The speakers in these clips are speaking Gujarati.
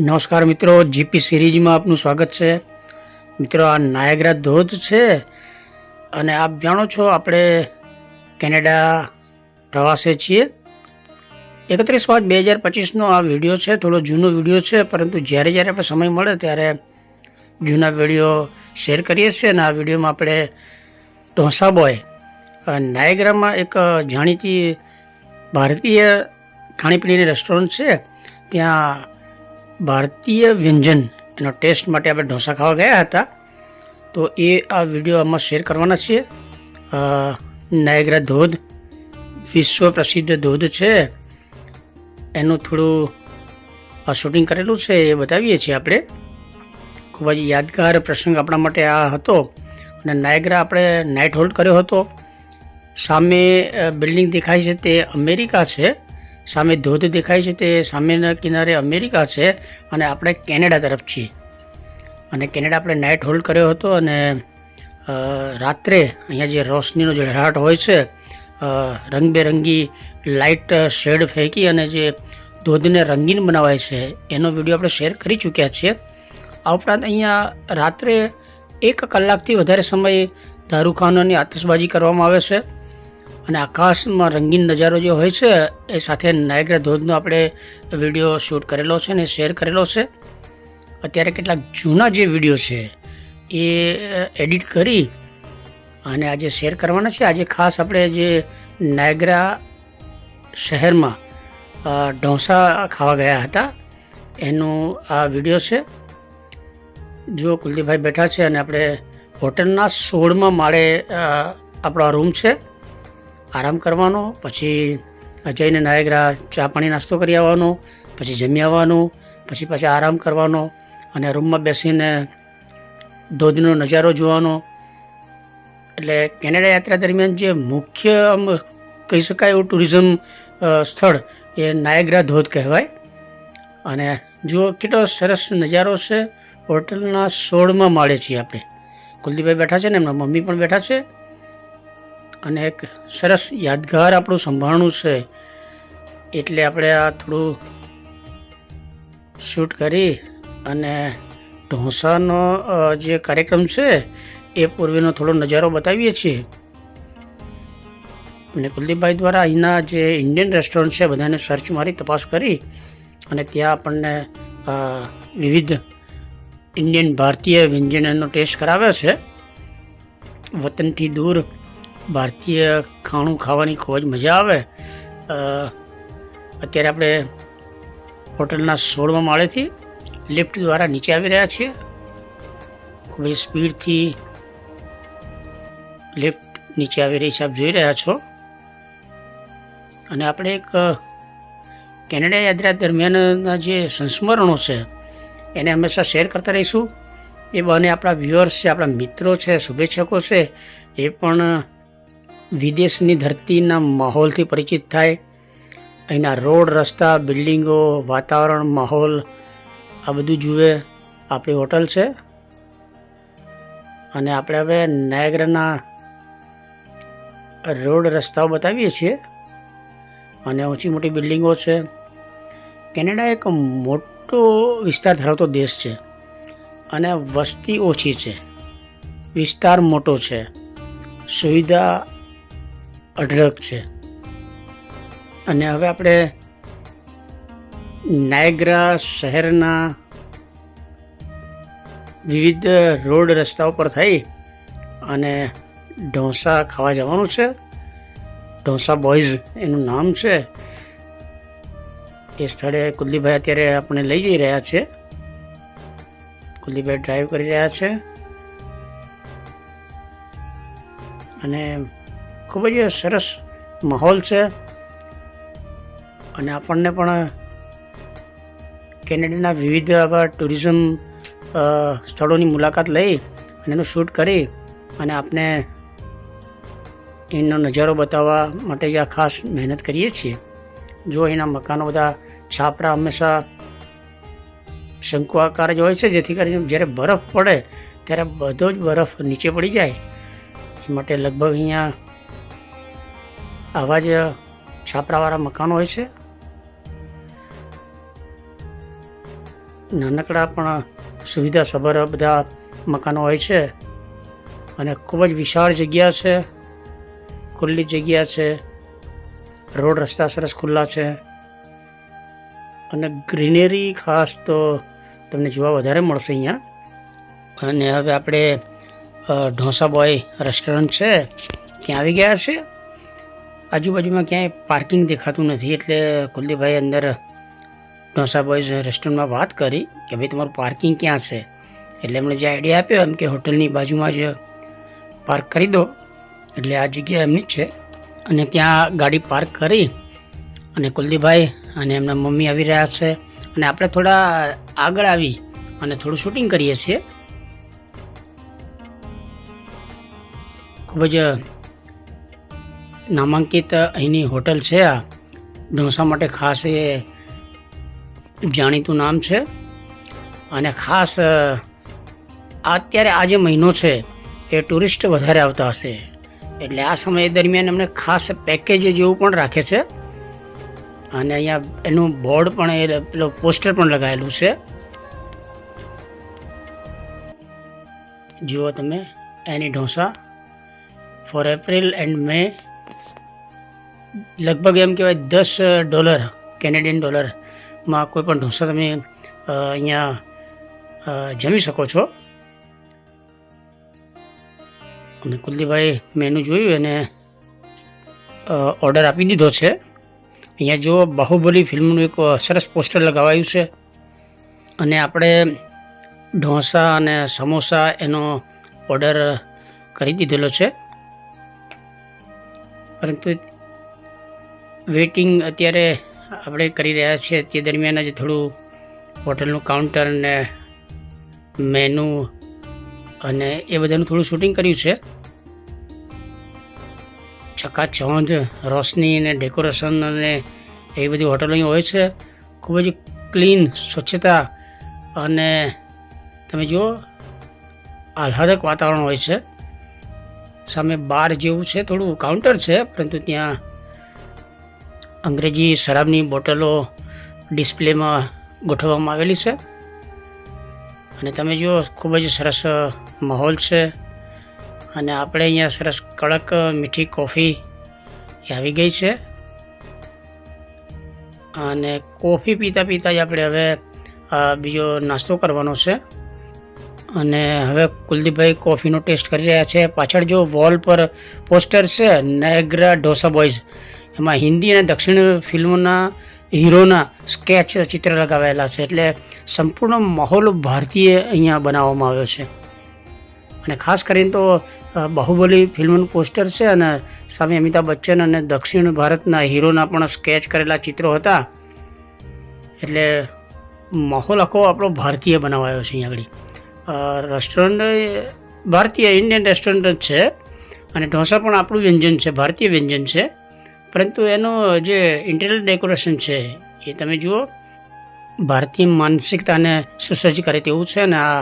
નમસ્કાર મિત્રો, જીપી સિરીઝમાં આપનું સ્વાગત છે. મિત્રો, આ નાયગ્રા ધોધ છે અને આપ જાણો છો આપણે કેનેડા પ્રવાસે છીએ. 31/5/2025નો આ વિડીયો છે. થોડો જૂનો વિડીયો છે, પરંતુ જ્યારે આપણે સમય મળે ત્યારે જૂના વિડીયો શેર કરીએ છીએ. અને આ વિડીયોમાં આપણે ઢોસા બોય નાયગ્રામાં એક જાણીતી ભારતીય ખાણીપીણીની રેસ્ટોરન્ટ છે. ત્યાં ભારતીય વ્યંજન એનો ટેસ્ટ માટે આપણે ઢોસા ખાવા ગયા હતા. તો એ આ વિડીયો આમાં શેર કરવાના છીએ. નાયગ્રા ધોધ વિશ્વ પ્રસિદ્ધ ધોધ છે, એનું થોડું શૂટિંગ કરેલું છે, એ બતાવીએ છીએ આપણે. ખૂબ જ યાદગાર પ્રસંગ આપણા માટે આ હતો. અને નાયગ્રા આપણે નાઇટ હોલ્ડ કર્યો હતો. સામે બિલ્ડિંગ દેખાય છે તે અમેરિકા છે, સામે ધોધ દેખાય છે તે સામેના કિનારે અમેરિકા છે, અને આપણે કેનેડા તરફ છીએ. અને કેનેડા આપણે નાઇટ હોલ્ડ કર્યો હતો. અને રાત્રે અહીંયા જે રોશનીનો ઝળહળાટ હોય છે, રંગબેરંગી લાઇટ શેડ ફેંકી અને જે ધોધને રંગીન બનાવાય છે, એનો વિડીયો આપણે શેર કરી ચૂક્યા છીએ. આ ઉપરાંત અહીંયા રાત્રે 1 કલાકથી વધારે સમય દારૂખાનાની આતશબાજી કરવામાં આવે છે. અને આકાશમાં રંગીન નજારો જે હોય છે એ સાથે નાયગ્રા ધોધનો આપણે વિડીયો શૂટ કરેલો છે અને શેર કરેલો છે. અત્યારે કેટલાક જૂના જે વિડીયો છે એ એડિટ કરી અને આજે શેર કરવાના છે. આજે ખાસ આપણે જે નાયગ્રા શહેરમાં ઢોસા ખાવા ગયા હતા એનું આ વિડીયો છે. જો કુલદીપભાઈ બેઠા છે અને આપણે હોટલના 16મા માળે આપણો આ રૂમ છે. આરામ કરવાનો, પછી જઈને નાયગ્રા ચા પાણી નાસ્તો કરી આવવાનો, પછી જમી આવવાનું, પછી પાછા આરામ કરવાનો અને રૂમમાં બેસીને ધોધનો નજારો જોવાનો. એટલે કેનેડા યાત્રા દરમિયાન જે મુખ્ય કહી શકાય એવું ટુરિઝમ સ્થળ એ નાયગ્રા ધોધ કહેવાય. અને જુઓ કેટલો સરસ નજારો છે. હોટલના 16મા માળે છીએ આપણે. કુલદીપભાઈ બેઠા છે ને એમના મમ્મી પણ બેઠા છે. અને એક સરસ યાદગાર આપણું સંભાળણું છે, એટલે આપણે આ થોડું શૂટ કરી અને ઢોસાનો જે કાર્યક્રમ છે એ પૂર્વેનો થોડો નજારો બતાવીએ છીએ. અને કુલદીપભાઈ દ્વારા અહીંના જે ઇન્ડિયન રેસ્ટોરન્ટ છે બધાને સર્ચ મારી તપાસ કરી અને ત્યાં આપણને વિવિધ ઇન્ડિયન ભારતીય વ્યંજનનો ટેસ્ટ કરાવ્યો છે. વતનથી દૂર ભારતીય ખાણું ખાવાની ખૂબ જ મજા આવે. અત્યારે આપણે હોટલના 16મા માળેથી લિફ્ટ દ્વારા નીચે આવી રહ્યા છીએ. ખૂબ જ સ્પીડથી લિફ્ટ નીચે આવી રહી છે, આપ જોઈ રહ્યા છો. અને આપણે એક કેનેડા યાત્રા દરમિયાનના જે સંસ્મરણો છે એને હંમેશા શેર કરતા રહીશું. એ બહાને આપણા વ્યુઅર્સ છે, આપણા મિત્રો છે, શુભેચ્છકો છે, એ પણ વિદેશની ધરતીના માહોલથી પરિચિત થાય. અહીંના રોડ, રસ્તા, બિલ્ડિંગો, વાતાવરણ, માહોલ આ બધું જુએ. આપણી હોટલ છે અને આપણે હવે નાયગ્રાના રોડ રસ્તાઓ બતાવીએ છીએ અને ઊંચી મોટી બિલ્ડિંગો છે. કેનેડા એક મોટો વિસ્તાર ધરાવતો દેશ છે અને વસ્તી ઓછી છે, વિસ્તાર મોટો છે, સુવિધા અઢળક છે. અને હવે આપણે નાયગ્રા શહેરના વિવિધ રોડ રસ્તાઓ પર થઈ અને ઢોસા ખાવા જવાનું છે. ઢોસા બોયઝ એનું નામ છે. એ સ્થળે કુલદીપભાઈ અત્યારે આપણે લઈ જઈ રહ્યા છે. કુલદીપભાઈ ડ્રાઈવ કરી રહ્યા છે અને ખૂબ જ સરસ માહોલ છે. અને આપણને પણ કેનેડાના વિવિધ આવા ટુરિઝમ સ્થળોની મુલાકાત લઈ અને એનું શૂટ કરી અને આપને એનો નજારો બતાવવા માટે જ આ ખાસ મહેનત કરીએ છીએ. જો એના મકાનો બધા છાપરા હંમેશા શંકુ આકાર જ હોય છે, જેથી કરીને જ્યારે બરફ પડે ત્યારે બધો જ બરફ નીચે પડી જાય. એ માટે લગભગ અહીંયા આવા જ છાપરાવાળા મકાનો હોય છે. નાનકડા પણ સુવિધાસભર બધા મકાનો હોય છે અને ખૂબ જ વિશાળ જગ્યા છે, ખુલ્લી જગ્યા છે, રોડ રસ્તા સરસ ખુલ્લા છે અને ગ્રીનરી ખાસ તો તમને જોવા વધારે મળશે અહીંયા. અને હવે આપણે ઢોસા બોય રેસ્ટોરન્ટ છે ત્યાં આવી ગયા છે. આજુબાજુમાં ક્યાંય પાર્કિંગ દેખાતું નથી, એટલે કુલદીપભાઈ અંદર ઢોસા બોયઝ રેસ્ટોરન્ટમાં વાત કરી કે ભાઈ તમારું પાર્કિંગ ક્યાં છે. એટલે એમણે જે આઈડિયા આપ્યો એમ કે હોટલની બાજુમાં જ પાર્ક કરી દો. એટલે આ જગ્યા એમની જ છે અને ત્યાં ગાડી પાર્ક કરી અને કુલદીપભાઈ અને એમના મમ્મી આવી રહ્યા છે અને આપણે થોડા આગળ આવી અને થોડું શૂટિંગ કરીએ છીએ. ખૂબ જ નામાંકિત અહીંની હોટલ છે. આ ઢોસા માટે ખાસ એ જાણીતું નામ છે અને ખાસ અત્યારે આ જે મહિનો છે એ ટુરિસ્ટ વધારે આવતા હશે, એટલે આ સમય દરમિયાન એમણે ખાસ પેકેજ જેવું પણ રાખે છે. અને અહીંયા એનું બોર્ડ પણ પેલો પોસ્ટર પણ લગાવેલું છે, જુઓ તમે. એની ઢોસા ફોર એપ્રિલ એન્ડ મે લગભગ એમ કહેવાય $10 કેનેડિયન ડોલરમાં કોઈ પણ ઢોસા તમે અહીંયા જમી શકો છો. અને કુલદીપભાઈ મેનુ જોયું અને ઓર્ડર આપી દીધો છે. અહીંયા જો બાહુબલી ફિલ્મનું એક સરસ પોસ્ટર લગાવાયું છે અને આપણે ઢોસા અને સમોસા એનો ઓર્ડર કરી દીધેલો છે, પરંતુ વેઇટિંગ અત્યારે આપણે કરી રહ્યા છીએ. તે દરમિયાન જ થોડું હોટલનું કાઉન્ટર ને મેનુ અને એ બધાનું થોડું શૂટિંગ કર્યું છે. ચકાચોંધ રોશની અને ડેકોરેશન અને એ બધી હોટલો અહીં હોય છે. ખૂબ જ ક્લીન, સ્વચ્છતા અને તમે જુઓ આહ્લાદક વાતાવરણ હોય છે. સામે બાર જેવું છે, થોડું કાઉન્ટર છે, પરંતુ ત્યાં અંગ્રેજી શરાબની બોટલો ડિસ્પ્લેમાં ગોઠવવામાં આવેલી છે. અને તમે જુઓ ખૂબ જ સરસ માહોલ છે. અને આપણે અહીંયા સરસ કડક મીઠી કોફી આવી ગઈ છે અને કોફી પીતા પીતા જ આપણે હવે બીજો નાસ્તો કરવાનો છે. અને હવે કુલદીપભાઈ કોફીનો ટેસ્ટ કરી રહ્યા છે. પાછળ જો વોલ પર પોસ્ટર છે નાયગ્રા ઢોસા બોયઝ, એમાં હિન્દી અને દક્ષિણ ફિલ્મોના હીરોના સ્કેચ ચિત્ર લગાવેલા છે. એટલે સંપૂર્ણ માહોલ ભારતીય અહીંયા બનાવવામાં આવ્યો છે. અને ખાસ કરીને તો બાહુબલી ફિલ્મનું પોસ્ટર છે અને સામે અમિતાભ બચ્ચન અને દક્ષિણ ભારતના હીરોના પણ સ્કેચ કરેલા ચિત્રો હતા. એટલે માહોલ આખો આપણો ભારતીય બનાવાયો છે. અહીંયા આગળ રેસ્ટોરન્ટ ભારતીય ઇન્ડિયન રેસ્ટોરન્ટ જ છે અને ઢોસા પણ આપણું વ્યંજન છે, ભારતીય વ્યંજન છે, પરંતુ એનું જે ઇન્ટિરિયર ડેકોરેશન છે એ તમે જુઓ ભારતીય માનસિકતાને સુસજ્જ કરે તેવું છે. અને આ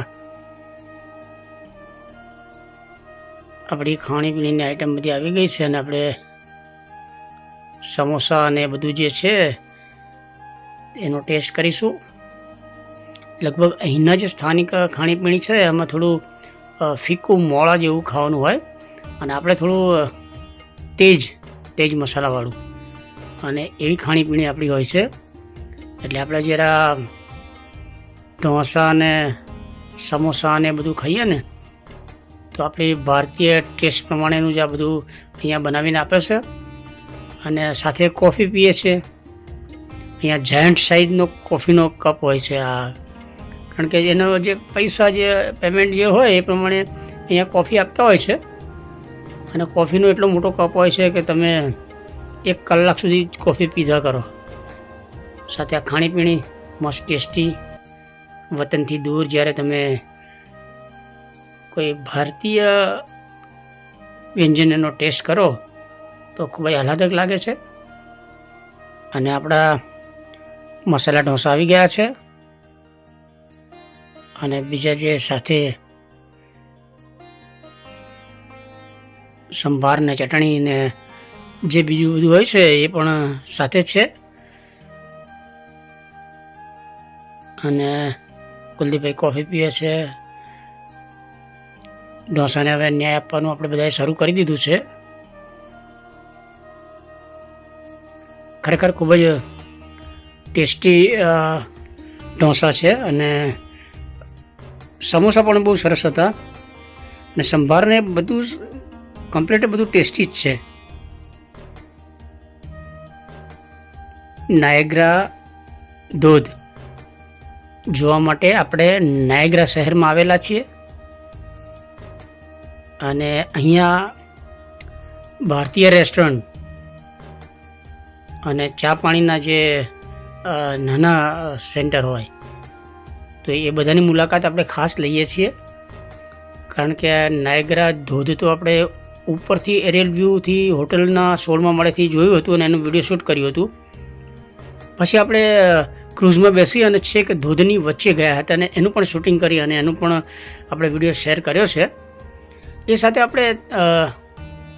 આપણી ખાણીપીણીની આઈટમ બધી આવી ગઈ છે અને આપણે સમોસા અને બધું જે છે એનો ટેસ્ટ કરીશું. લગભગ અહીંના જે સ્થાનિક ખાણીપીણી છે એમાં થોડું ફીકું મોળા જેવું ખાવાનું હોય અને આપણે થોડું તેજ મસાલાવાળું અને એવી ખાણીપીણી આપણી હોય છે. એટલે આપણે જરા ઢોસા અને સમોસા ને બધું ખાઈએ ને તો આપણી ભારતીય ટેસ્ટ પ્રમાણેનું જ આ બધું અહીંયા બનાવીને આપે છે. અને સાથે કોફી પીએ છીએ. અહીંયા જાયન્ટ સાઇઝનો કોફીનો કપ હોય છે આ, કારણ કે એનો જે પૈસા જે પેમેન્ટ જે હોય એ પ્રમાણે અહીંયા કોફી આપતા હોય છે. અને કોફીનો એટલો મોટો કપ હોય છે કે તમે 1 કલાક સુધી કોફી પીધા કરો. સાથે આ ખાણીપીણી મસ્ત ટેસ્ટી. વતનથી દૂર જ્યારે તમે કોઈ ભારતીય વ્યંજનનો ટેસ્ટ કરો તો ખૂબ જ આહલાદક લાગે છે. અને આપણા મસાલા ઢોસા આવી ગયા છે અને બીજા જે સાથે સંભાર ને ચટણી ને જે બીજું બધું હોય છે એ પણ સાથે છે. અને કુલદીપભાઈ કોફી પીએ છે. ઢોસાને હવે ન્યાય આપવાનું આપણે બધાએ શરૂ કરી દીધું છે. ખરેખર ખૂબ જ ટેસ્ટી ઢોસા છે અને સમોસા પણ બહુ સરસ હતા અને સંભારને બધું કમ્પ્લીટ બધું ટેસ્ટી જ છે. નાયગ્રા ધોધ જોવા માટે આપણે નાયગ્રા શહેરમાં આવેલા છીએ અને અહીંયા ભારતીય રેસ્ટોરન્ટ અને ચા પાણીના જે નાના સેન્ટર હોય તો એ બધાની મુલાકાત આપણે ખાસ લઈએ છીએ. કારણ કે નાયગ્રા ધોધ તો આપણે ઉપરથી એરિયલ વ્યૂથી હોટલના 16મા માળેથી જોયું હતું અને એનું વિડીયો શૂટ કર્યું હતું. પછી આપણે ક્રૂઝમાં બેસી અને છેક ધોધની વચ્ચે ગયા હતા અને એનું પણ શૂટિંગ કરી અને એનું પણ આપણે વિડીયો શેર કર્યો છે. એ સાથે આપણે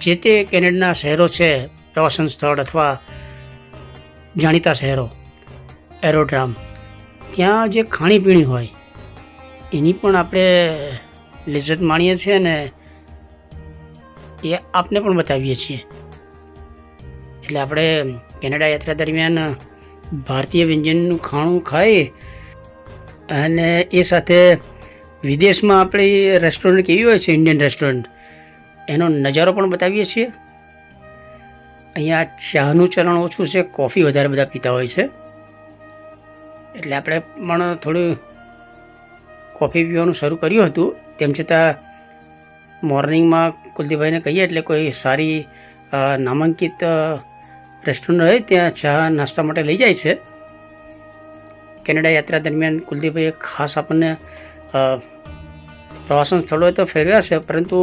જે તે કેનેડાના શહેરો છે, પ્રવાસન સ્થળ અથવા જાણીતા શહેરો, એરોડ્રામ, ત્યાં જે ખાણીપીણી હોય એની પણ આપણે લિજ્જત માણીએ છીએ અને એ આપને પણ બતાવીએ છીએ. એટલે આપણે કેનેડા યાત્રા દરમિયાન ભારતીય વ્યંજનનું ખાણું ખાઈ અને એ સાથે વિદેશમાં આપણી રેસ્ટોરન્ટ કેવી હોય છે, ઇન્ડિયન રેસ્ટોરન્ટ, એનો નજારો પણ બતાવીએ છીએ. અહીંયા ચાનું ચલણ ઓછું છે, કોફી વધારે બધા પીતા હોય છે. એટલે આપણે પણ થોડું કોફી પીવાનું શરૂ કર્યું હતું. તેમ છતાં મોર્નિંગમાં કુલદીપભાઈને કહીએ એટલે કોઈ સારી નામાંકિત રેસ્ટોરન્ટ હોય ત્યાં ચા નાસ્તા માટે લઈ જાય છે. કેનેડા યાત્રા દરમિયાન કુલદીપભાઈએ ખાસ આપણને પ્રવાસન સ્થળોએ તો ફેરવ્યા છે, પરંતુ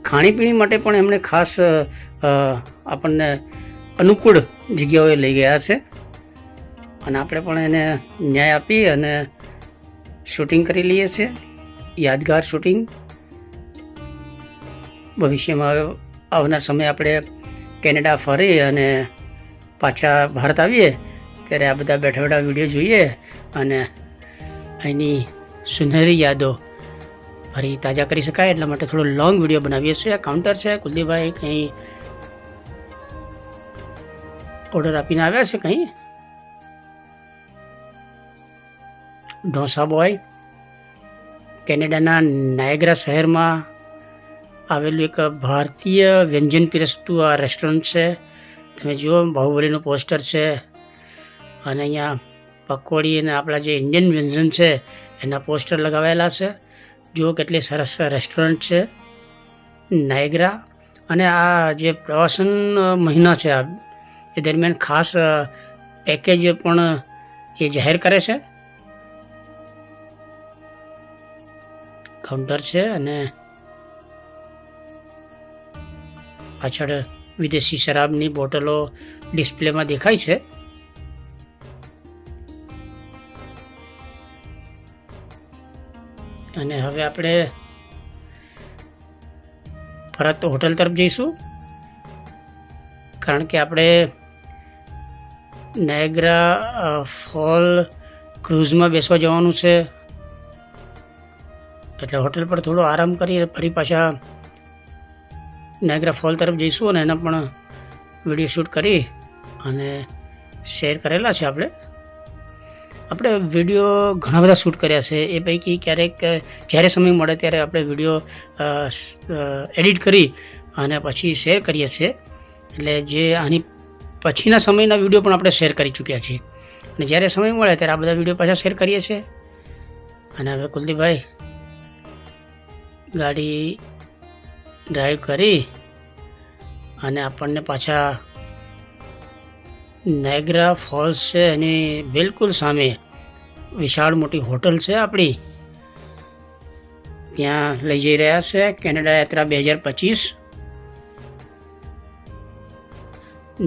ખાણીપીણી માટે પણ એમણે ખાસ આપણને અનુકૂળ જગ્યાઓએ લઈ ગયા છે અને આપણે પણ એને ન્યાય આપી અને શૂટિંગ કરી લઈએ છીએ, યાદગાર શૂટિંગ. ભવિષ્યમાં આવનાર સમયે આપણે કેનેડા ફરી અને પાછા ભારત આવીએ ત્યારે આ બધા બેઠા બેઠા વિડીયો જોઈએ અને અહીંની સુનહેરી યાદો ફરી તાજા કરી શકાય. એટલા માટે થોડો લોંગ વિડીયો બનાવીએ છીએ. કાઉન્ટર છે, કુલદીપભાઈ કંઈ ઓર્ડર આપીને આવ્યા છે. કંઈ ઢોસા બોય કેનેડાના નાયગ્રા શહેરમાં આવેલું એક ભારતીય વ્યંજન પીરસતું આ રેસ્ટોરન્ટ છે. તમે જુઓ, બાહુબલીનું પોસ્ટર છે અને અહીંયા પકોડી અને આપણા જે ઇન્ડિયન વ્યંજન છે એના પોસ્ટર લગાવેલા છે. જુઓ કેટલી સરસ રેસ્ટોરન્ટ છે નાયગ્રા. અને આ જે પ્રવાસન મહિના છે એ દરમિયાન ખાસ પેકેજ પણ એ જાહેર કરે છે. કાઉન્ટર છે અને પાછળ વિદેશી શરાબની બોટલો ડિસ્પ્લેમાં દેખાય છે. અને હવે આપણે પરત હોટલ તરફ જઈશું, કારણ કે આપણે નાયગ્રા ફોલ ક્રૂઝમાં બેસવા જવાનું છે. એટલે હોટલ પર થોડો આરામ કરી ફરી પાછા નાયગ્રા ફોલ તરફ જઈશું અને એના પણ વિડીયો શૂટ કરી અને શેર કરેલા છે. આપણે વિડીયો ઘણા બધા શૂટ કર્યા છે. એ પૈકી ક્યારેક જ્યારે સમય મળે ત્યારે આપણે વિડીયો એડિટ કરી અને પછી શેર કરીએ છીએ. એટલે જે આની પછીના સમયના વિડીયો પણ આપણે શેર કરી ચૂક્યા છીએ અને જ્યારે સમય મળે ત્યારે આ બધા વિડીયો પાછા શેર કરીએ છીએ. અને હવે કુલદીપભાઈ ગાડી ડ્રાઈવ કરી અને આપણને પાછા નાયગ્રા ફોલ્સ છે એની બિલકુલ સામે વિશાળ મોટી હોટલ છે આપણી, ત્યાં લઈ જઈ રહ્યા છે. કેનેડા યાત્રા 2025.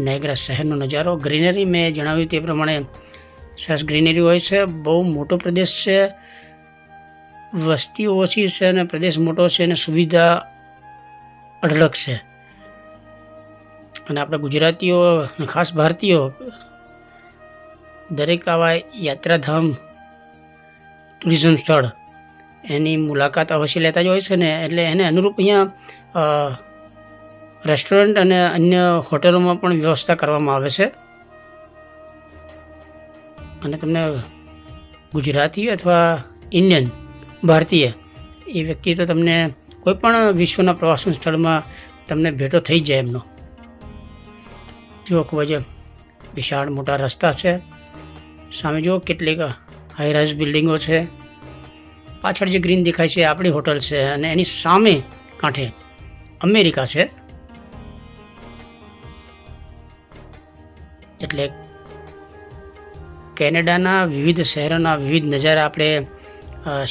નાયગ્રા શહેરનો નજારો, ગ્રીનરી, મેં જણાવ્યું તે પ્રમાણે સરસ ગ્રીનરી હોય છે. બહુ મોટો પ્રદેશ છે, વસ્તી ઓછી છે અને પ્રદેશ મોટો છે અને સુવિધા અઢળક છે. અને આપણે ગુજરાતીઓ, ખાસ ભારતીયો, દરેક આવા યાત્રાધામ ટુરિઝમ સ્થળ એની મુલાકાત અવશ્ય લેતા જ હોય છે ને, એટલે એને અનુરૂપ અહીંયા રેસ્ટોરન્ટ અને અન્ય હોટલોમાં પણ વ્યવસ્થા કરવામાં આવે છે. અને તમને ગુજરાતી અથવા ઇન્ડિયન ભારતીય એ વ્યક્તિ તો તમને કોઈ પણ વિશ્વના પ્રવાસન સ્થળમાં તમને ભેટો થઈ જાય એમનો. જુઓ ખૂબ જ વિશાળ મોટા રસ્તા છે, સામે જુઓ કેટલીક હાઈરાઇઝ બિલ્ડિંગો છે, પાછળ જે ગ્રીન દેખાય છે આપણી હોટલ છે, અને એની સામે કાંઠે અમેરિકા છે. એટલે કેનેડાના વિવિધ શહેરોના વિવિધ નજારા આપણે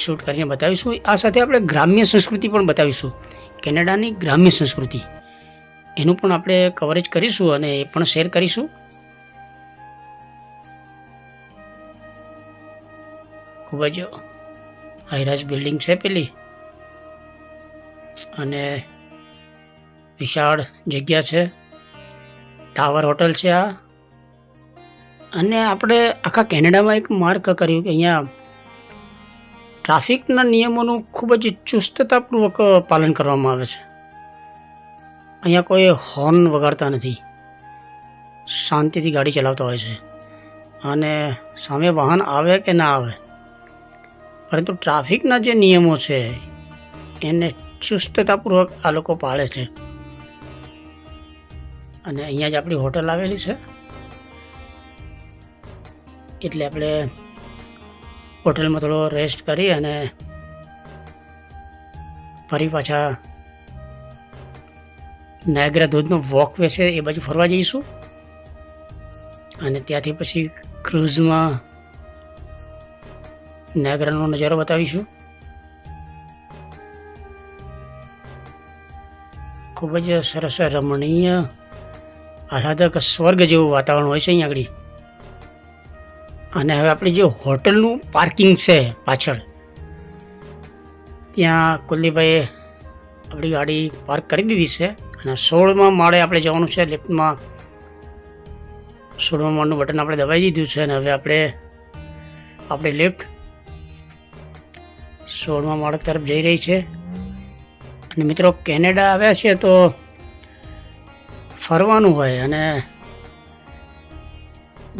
શૂટ કરીને બતાવીશું. આ સાથે આપણે ગ્રામ્ય સંસ્કૃતિ પણ બતાવીશું. કેનેડાની ગ્રામ્ય સંસ્કૃતિ એનું પણ આપણે કવરેજ કરીશું અને એ પણ શેર કરીશું. ખૂબ જ હાઈરાઇઝ બિલ્ડિંગ છે પેલી, અને વિશાળ જગ્યા છે. ટાવર હોટલ છે આ. અને આપણે આખા કેનેડામાં એક માર્ક કર્યું કે અહીંયા ટ્રાફિકના નિયમોનું ખૂબ જ ચુસ્તતાપૂર્વક પાલન કરવામાં આવે છે. અહીંયા કોઈ હોર્ન વગાડતા નથી, શાંતિથી ગાડી ચલાવતા હોય છે. અને સામે વાહન આવે કે ના આવે, પરંતુ ટ્રાફિકના જે નિયમો છે એને ચુસ્તતાપૂર્વક આ લોકો પાળે છે. અને અહીંયા જ આપણી હોટલ આવેલી છે, એટલે આપણે હોટલમાં થોડો રેસ્ટ કરી અને ફરી પાછા નાયગ્રા ધોધનો વોકવે છે એ બાજુ ફરવા જઈશું. અને ત્યાંથી પછી ક્રૂઝમાં નાયગ્રાનો નજારો બતાવીશું. ખૂબ જ સરસ રમણીય આહલાદક સ્વર્ગ જેવું વાતાવરણ હોય છે અહીંયા આગળ. અને હવે આપણી જે હોટલનું પાર્કિંગ છે પાછળ, ત્યાં કુલદીપભાઈએ આપણી ગાડી પાર્ક કરી દીધી છે. અને 16મા માળે આપણે જવાનું છે. લિફ્ટમાં 16મા માળનું બટન આપણે દબાવી દીધું છે. અને હવે આપણી લિફ્ટ 16મા માળ તરફ જઈ રહી છે. અને મિત્રો, કેનેડા આવ્યા છે તો ફરવાનું હોય અને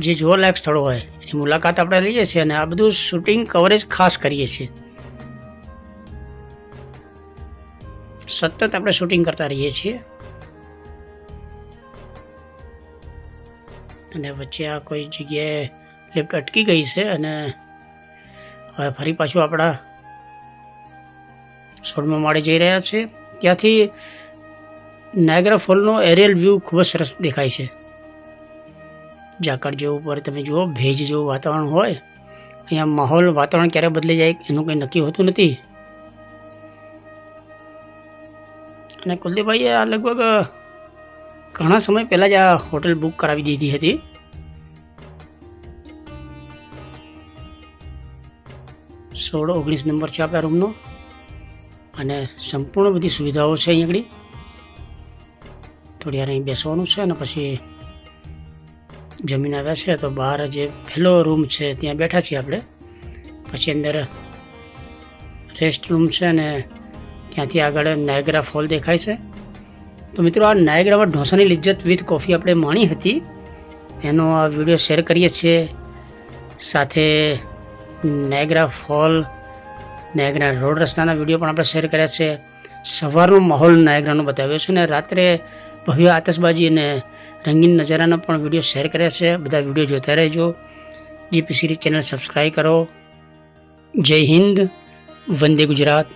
જે જોવાલાયક સ્થળો હોય એની મુલાકાત આપણે લઈએ છીએ. અને આ બધું શૂટિંગ કવરેજ ખાસ કરીએ છીએ. સતત આપણે શૂટિંગ કરતા રહીએ છીએ. અને વચ્ચે આ કોઈ જગ્યાએ લિફ્ટ અટકી ગઈ છે અને હવે ફરી પાછું આપણા 16મા માળે જઈ રહ્યા છે. ત્યાંથી નાયગ્રા ફોલનો એરિયલ વ્યૂ ખૂબ જ સરસ દેખાય છે. ઝાકળ જેવું પર તમે જુઓ, ભેજ જેવું વાતાવરણ હોય. અહીંયા માહોલ વાતાવરણ ક્યારે બદલાઈ જાય એનું કંઈ નક્કી હોતું નથી. અને કુલદીપભાઈએ આ લગભગ ઘણા સમય પહેલાં જ આ હોટલ બુક કરાવી દીધી હતી. સોળ 19 નંબર છે આપણા રૂમનો. અને સંપૂર્ણ બધી સુવિધાઓ છે અહીં આગળ. થોડી વાર અહીં બેસવાનું છે અને પછી જમીન આવ્યા છે તો બહાર જે પહેલો રૂમ છે ત્યાં બેઠા છીએ આપણે. પછી અંદર રેસ્ટ રૂમ છે અને ત્યાંથી આગળ નાયગ્રા ફોલ દેખાય છે. તો મિત્રો, આ નાયગ્રામાં ઢોસાની લિજ્જત વિથ કોફી આપણે માણી હતી, એનો આ વિડીયો શેર કરીએ છીએ. સાથે નાયગ્રા ફોલ, નાયગ્રા રોડ રસ્તાના વિડીયો પણ આપણે શેર કર્યા છે. સવારનો માહોલ નાયગ્રાનો બતાવ્યો છે. અને રાત્રે ભવ્ય આતશબાજી અને રંગીન નજારાના પણ વિડીયો શેર કર્યા છે. બધા વિડીયો જોતા રહેજો. જીપી સિરીઝ ચેનલ સબસ્ક્રાઈબ કરો. જય હિન્દ, વંદે ગુજરાત.